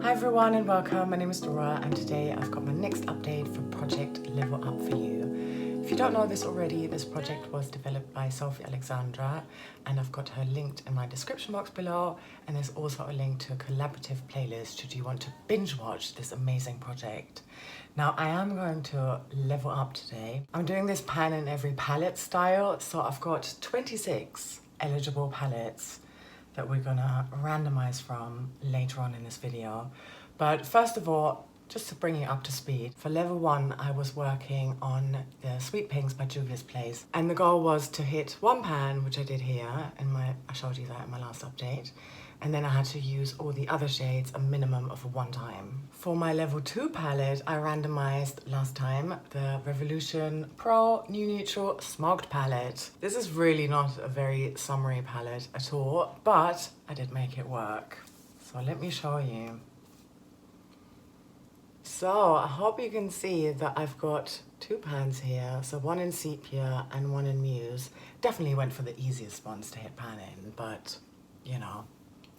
Hi everyone and welcome, my name is Dora and today I've got my next update for Project Level Up for you. If you don't know this already, this project was developed by Sofie Alexandra and I've got her linked in my description box below, and there's also a link to a collaborative playlist should you want to binge watch this amazing project. Now I am going to level up today. I'm doing this pan in every palette style, so I've got 26 eligible palettes that we're gonna randomize from later on in this video. But first of all, just to bring you up to speed, for level 1 I was working on the Sweet Pinks by Juvia's Place, and the goal was to hit one pan, which I did here, and I showed you that in my last update, and then I had to use all the other shades a minimum of one time. For my level 2 palette, I randomized last time the Revolution Pro New Neutral Smoked palette. This is really not a very summery palette at all, but I did make it work. So let me show you. So I hope you can see that I've got two pans here, so one in Sepia and one in Muse. Definitely went for the easiest ones to hit pan in, but you know,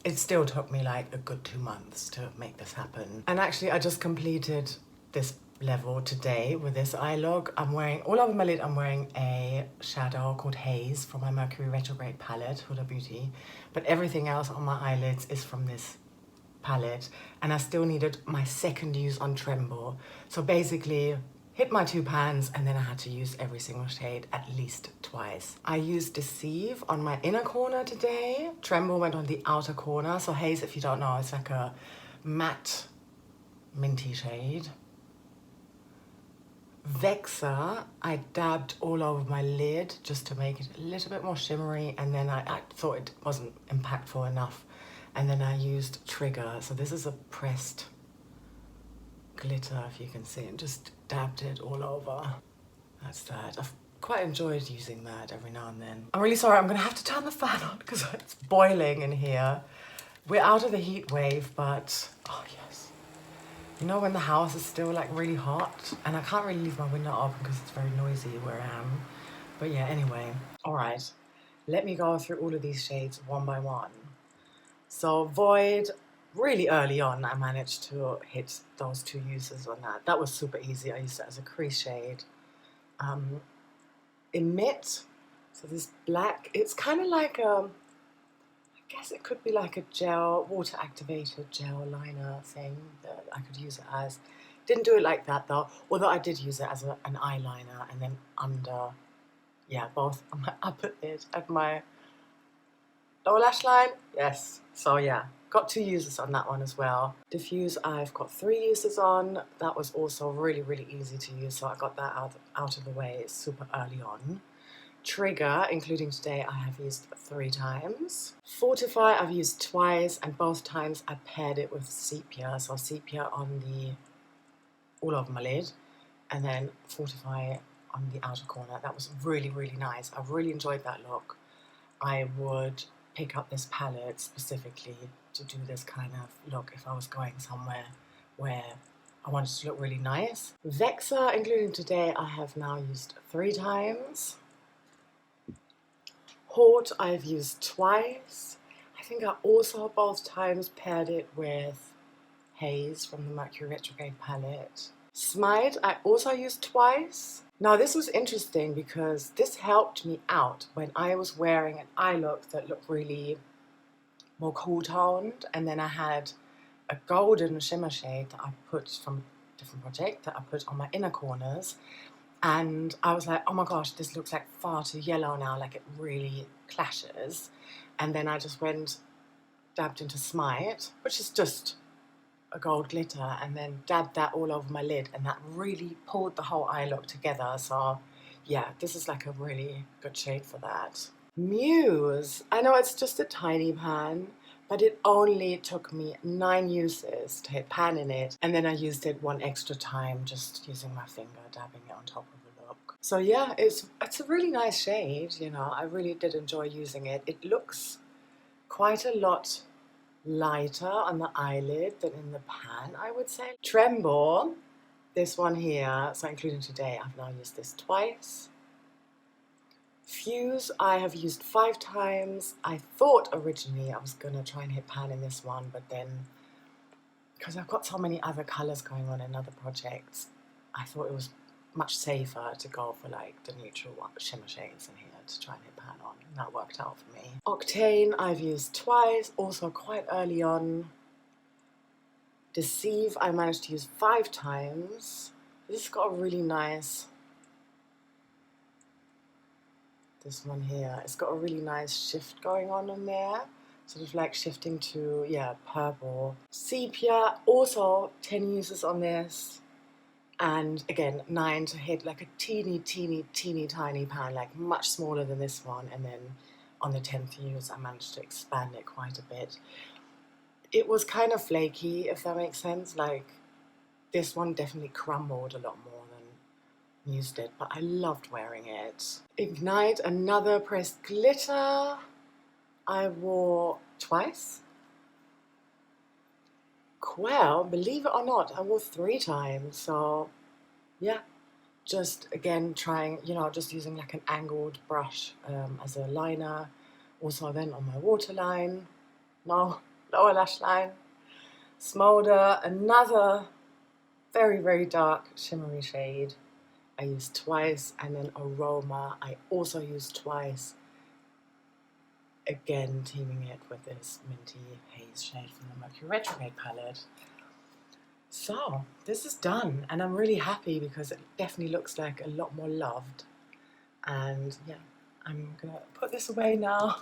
it still took me like a good 2 months to make this happen. And actually I just completed this level today with this eye look. I'm wearing, all over my lid, I'm wearing a shadow called Haze from my Mercury Retrograde palette, Huda Beauty. But everything else on my eyelids is from this palette. And I still needed my second use on Tremble. So basically, hit my 2 pans and then I had to use every single shade at least twice. I used Deceive on my inner corner today. Tremble went on the outer corner. So Haze, if you don't know, it's like a matte minty shade. Vexor, I dabbed all over my lid just to make it a little bit more shimmery, and then I thought it wasn't impactful enough. And then I used Trigger. So this is a pressed glitter, if you can see, and just dabbed it all over. That's that. I've quite enjoyed using that every now and then. I'm really sorry, I'm gonna have to turn the fan on because it's boiling in here. We're out of the heat wave, but oh yes. You know when the house is still like really hot and I can't really leave my window open because it's very noisy where I am. But yeah, anyway. All right, let me go through all of these shades one by one. So Void, really early on, I managed to hit those 2 uses on that. That was super easy. I used it as a crease shade. Emit, so this black, it's kind of like a, I guess it could be like a gel, water activated gel liner thing that I could use it as. Didn't do it like that though, although I did use it as an eyeliner, and then under, yeah, both on my upper lid and my lower lash line, yes. So yeah, got 2 uses on that one as well. Diffuse, I've got 3 uses on. That was also really, really easy to use, so I got that out of the way super early on. Trigger, including today, I have used 3 times. Fortify, I've used twice, and both times I paired it with Sepia. So Sepia on the, all over my lid, and then Fortify on the outer corner. That was really, really nice. I really enjoyed that look. I would pick up this palette specifically to do this kind of look if I was going somewhere where I wanted to look really nice. Vexor, including today, I have now used 3 times. Haute, I've used twice. I think I also both times paired it with Haze from the Mercury Retrograde palette. Smite, I also used twice. Now this was interesting because this helped me out when I was wearing an eye look that looked really more cool toned, and then I had a golden shimmer shade that I put from a different project that I put on my inner corners, and I was like, oh my gosh, this looks like far too yellow now, like it really clashes. And then I just went, dabbed into Smite, which is just a gold glitter, and then dabbed that all over my lid, and that really pulled the whole eye look together. So yeah, this is like a really good shade for that. Muse, I know it's just a tiny pan, but it only took me 9 uses to hit pan in it, and then I used it 1 extra time just using my finger, dabbing it on top of the look. So yeah, it's a really nice shade, you know, I really did enjoy using it. It looks quite a lot lighter on the eyelid than in the pan, I would say. Tremble, this one here, so including today, I've now used this twice. Fuse, I have used 5 times. I thought originally I was gonna try and hit pan in this one, but then because I've got so many other colours going on in other projects, I thought it was much safer to go for like the neutral shimmer shades in here to try and hit pan on, and that worked out for me. Octane I've used twice, also quite early on. Deceive I managed to use 5 times. This has got a really nice, this one here, it's got a really nice shift going on in there. Sort of like shifting to, yeah, purple. Sepia, also 10 uses on this. And again, 9 to hit like a teeny tiny pan, like much smaller than this one. And then on the 10th use, I managed to expand it quite a bit. It was kind of flaky, if that makes sense. Like this one definitely crumbled a lot more than used it, but I loved wearing it. Ignite, another pressed glitter. I wore twice. Quell, believe it or not, I wore 3 times. So yeah, just again trying, you know, just using like an angled brush as a liner. Also then on my waterline, no, lower lash line. Smolder, another very dark shimmery shade. I used twice, and then Aroma I also used twice. Again, teaming it with this minty haze shade from the Mercury Retrograde palette. So this is done, and I'm really happy because it definitely looks like a lot more loved. And yeah, I'm gonna put this away now,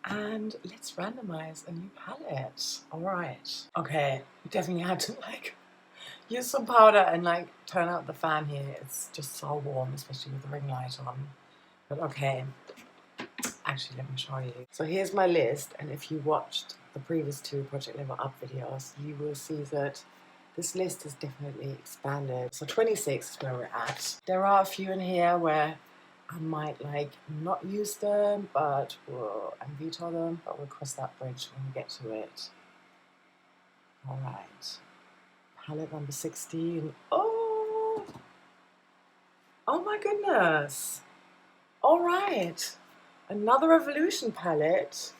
and let's randomize a new palette. All right. Okay, definitely had to like use some powder and like turn out the fan here. It's just so warm, especially with the ring light on. But okay. Actually, let me show you. So here's my list, and if you watched the previous 2 Project Level Up videos, you will see that this list has definitely expanded. So 26 is where we're at. There are a few in here where I might like not use them, but and veto them, but we'll cross that bridge when we get to it. All right, palette number 16. Oh my goodness. All right. Another Revolution palette,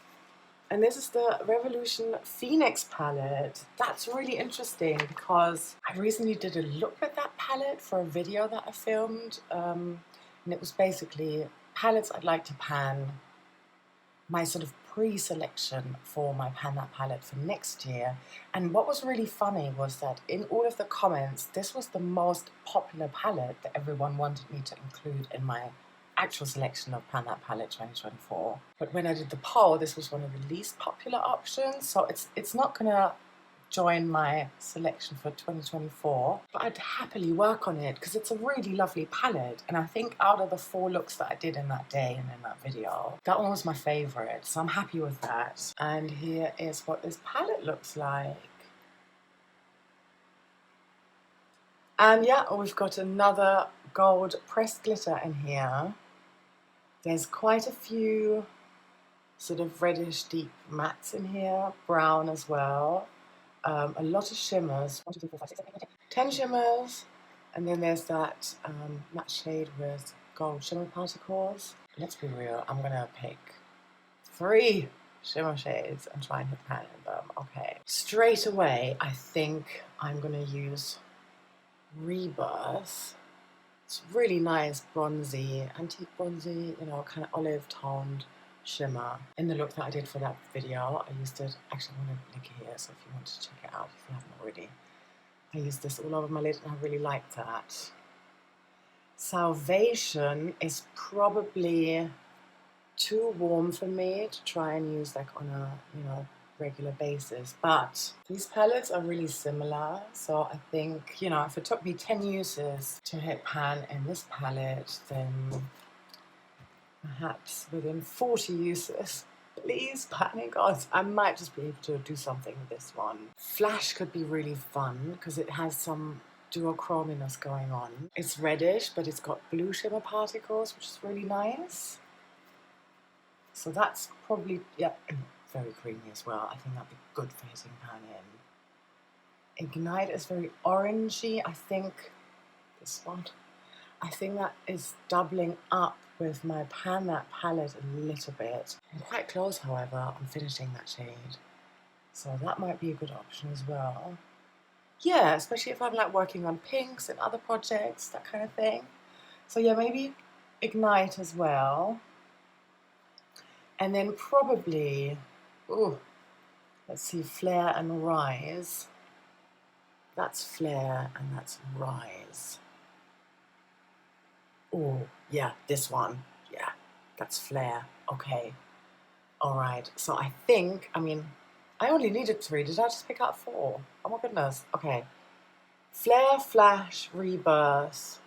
and this is the Revolution Phoenix palette. That's really interesting because I recently did a look at that palette for a video that I filmed, and it was basically palettes I'd like to pan, my sort of pre-selection for my Pan That palette for next year. And what was really funny was that in all of the comments, this was the most popular palette that everyone wanted me to include in my actual selection of Pan That palette 2024. But when I did the poll, this was one of the least popular options, so it's not gonna join my selection for 2024, but I'd happily work on it because it's a really lovely palette, and I think out of the 4 looks that I did in that day and in that video, that one was my favorite, so I'm happy with that. And here is what this palette looks like. And yeah, we've got another gold pressed glitter in here. There's quite a few sort of reddish deep mattes in here, brown as well. A lot of shimmers, 1, 2, 3, 4, 5, 6, 7, 8, 9, 10 shimmers, and then there's that matte shade with gold shimmer particles. Let's be real, I'm gonna pick 3 shimmer shades and try and hit pan in them. Okay, straight away I think I'm gonna use Rebirth. It's really nice bronzy, antique bronzy, you know, kind of olive toned shimmer. In the look that I did for that video, I used it, actually I want to link it here, so if you want to check it out if you haven't already. I used this all over my lid and I really like that. Salvation is probably too warm for me to try and use like on a, you know, regular basis, but these palettes are really similar, so I think, you know, if it took me 10 uses to hit pan in this palette, then perhaps within 40 uses, please panning gods, I might just be able to do something with this one. Flash could be really fun because it has some duochrominess going on. It's reddish, but it's got blue shimmer particles, which is really nice. So that's probably, yeah, very creamy as well. I think that'd be good for hitting pan in. Ignite is very orangey. I think this one, I think that is doubling up with my Pan That palette a little bit. I'm quite close, however, on finishing that shade. So that might be a good option as well. Yeah, especially if I'm like working on pinks and other projects, that kind of thing. So yeah, maybe Ignite as well. And then probably, ooh, let's see, Flare and Rise. That's Flare and that's Rise. Oh, yeah, this one. Yeah, that's Flare. Okay. All right. So I think, I mean, I only needed 3. Did I just pick up 4? Oh my goodness. Okay. Flare, Flash, Rebirth,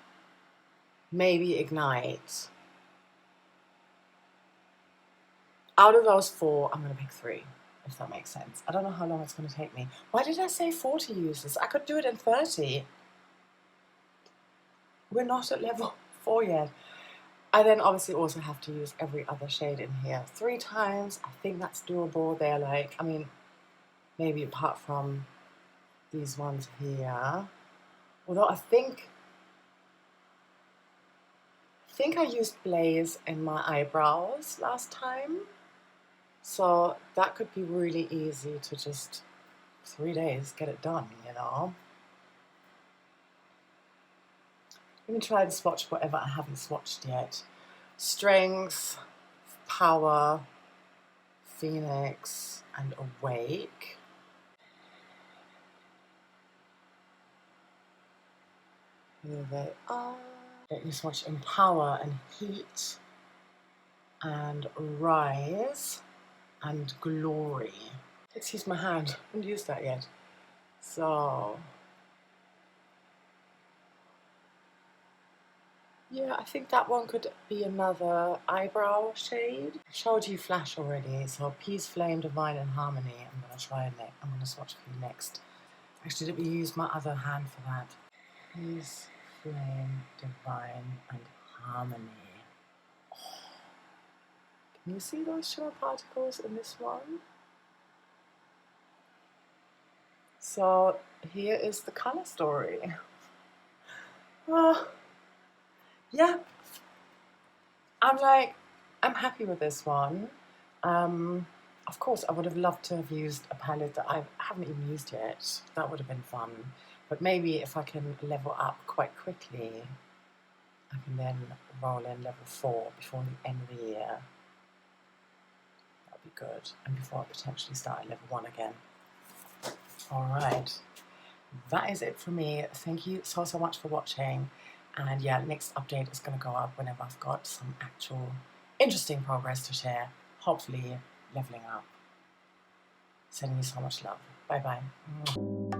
maybe Ignite. Out of those 4, I'm going to pick 3, if that makes sense. I don't know how long it's going to take me. Why did I say 40 uses? I could do it in 30. We're not at level 4 yet. I then obviously also have to use every other shade in here 3 times. I think that's doable. They're like, I mean, maybe apart from these ones here. Although I think I used Blaze in my eyebrows last time. So that could be really easy to just 3 days get it done, you know. Let me try and swatch whatever I haven't swatched yet. Strength, Power, Phoenix, and Awake. Here they are. Let me swatch Empower and Heat, and Rise, and Glory. Let's use my hand. I haven't used that yet. So, yeah, I think that one could be another eyebrow shade. I showed you Flash already, so Peace, Flame, Divine, and Harmony. I'm going to try next. I'm going to swatch for you next. Actually, let me use my other hand for that. Peace, Flame, Divine, and Harmony. Oh. Can you see those shimmer particles in this one? So here is the color story. Yeah, I'm happy with this one. Of course, I would have loved to have used a palette that I haven't even used yet. That would have been fun. But maybe if I can level up quite quickly, I can then roll in level 4 before the end of the year. That would be good. And before I potentially start at level 1 again. All right. That is it for me. Thank you so much for watching. And yeah, next update is going to go up whenever I've got some actual interesting progress to share. Hopefully leveling up. Sending you so much love. Bye bye.